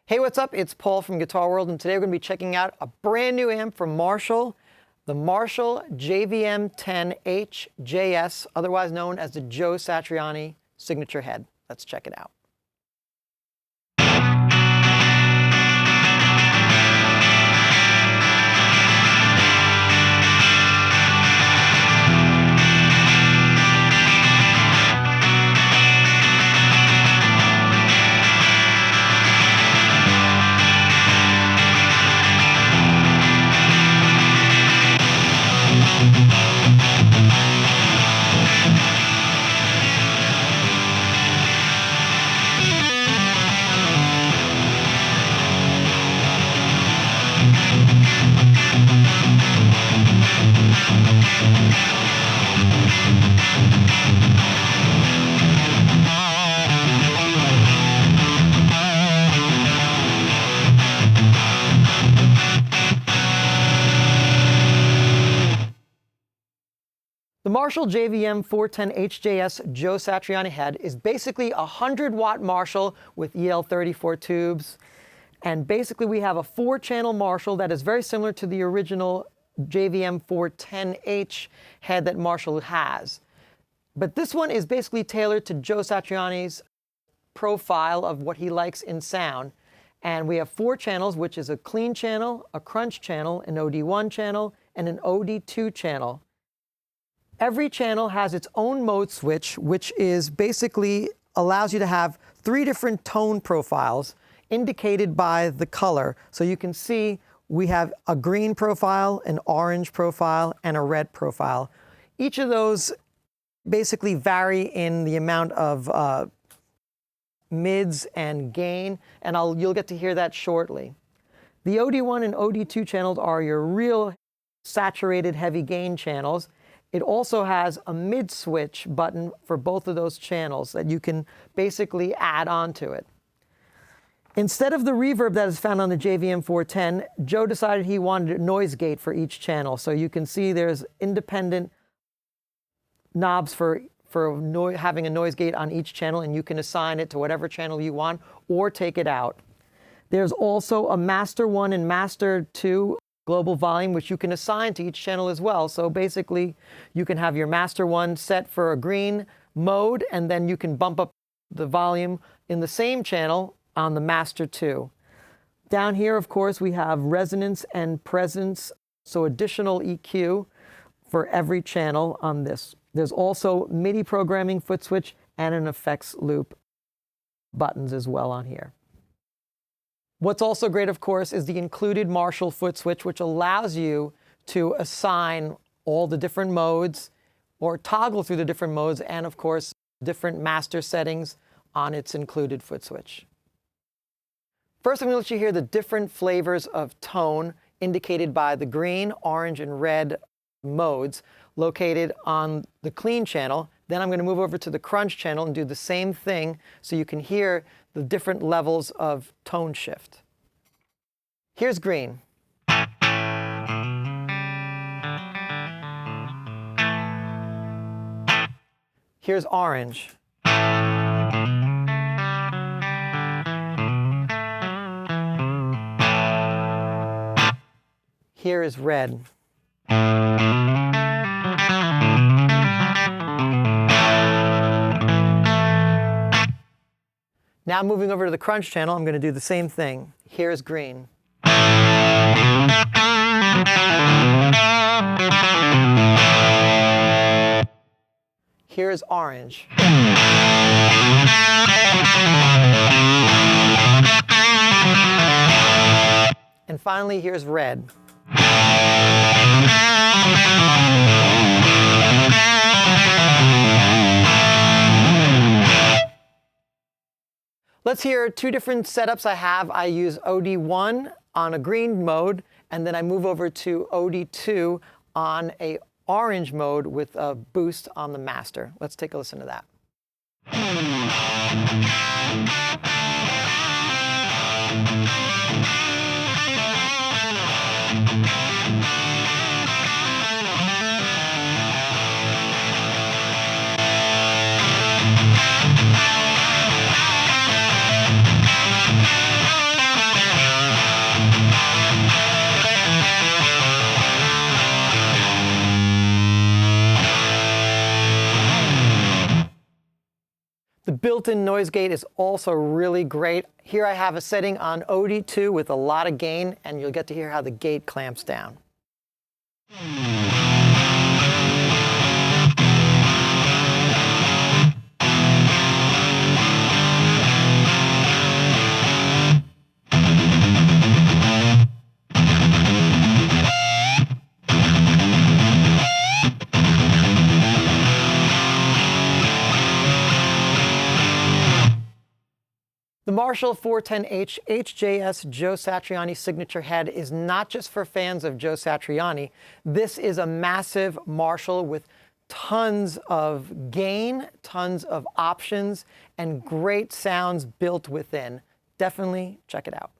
Hey, what's up? It's Paul from Guitar World, and today we're going to be checking out a brand new amp from Marshall, the Marshall JVM410HJS, otherwise known as the Joe Satriani signature head. Let's check it out. The Marshall JVM410HJS Joe Satriani head is basically a 100-watt Marshall with EL34 tubes. And basically we have a 4-channel Marshall that is very similar to the original JVM410H head that Marshall has. But this one is basically tailored to Joe Satriani's profile of what he likes in sound. And we have 4 channels, which is a clean channel, a crunch channel, an OD1 channel, and an OD2 channel. Every channel has its own mode switch, which is basically allows you to have 3 different tone profiles indicated by the color. So you can see we have a green profile, an orange profile, and a red profile. Each of those basically vary in the amount of mids and gain, and you'll get to hear that shortly. The OD1 and OD2 channels are your real saturated heavy gain channels. It also has a mid switch button for both of those channels that you can basically add on to it. Instead of the reverb that is found on the JVM410, Joe decided he wanted a noise gate for each channel. So you can see there's independent knobs for having a noise gate on each channel, and you can assign it to whatever channel you want or take it out. There's also a Master 1 and Master 2 global volume, which you can assign to each channel as well. So basically, you can have your Master 1 set for a green mode, and then you can bump up the volume in the same channel on the Master 2. Down here, of course, we have resonance and presence, so additional EQ for every channel on this. There's also MIDI programming foot switch and an effects loop buttons as well on here. What's also great, of course, is the included Marshall foot switch, which allows you to assign all the different modes or toggle through the different modes and, of course, different master settings on its included foot switch. First, I'm going to let you hear the different flavors of tone indicated by the green, orange, and red modes located on the clean channel. Then I'm going to move over to the crunch channel and do the same thing so you can hear the different levels of tone shift. Here's green. Here's orange. Here is red. Now moving over to the crunch channel, I'm going to do the same thing. Here's green. Here's orange. And finally, here's red. Let's hear 2 different setups I have. I use OD1 on a green mode, and then I move over to OD2 on a orange mode with a boost on the master. Let's take a listen to that. built-in noise gate is also really great. Here I have a setting on OD2 with a lot of gain, and you'll get to hear how the gate clamps down. The Marshall 410HJS Joe Satriani signature head is not just for fans of Joe Satriani. This is a massive Marshall with tons of gain, tons of options, and great sounds built within. Definitely check it out.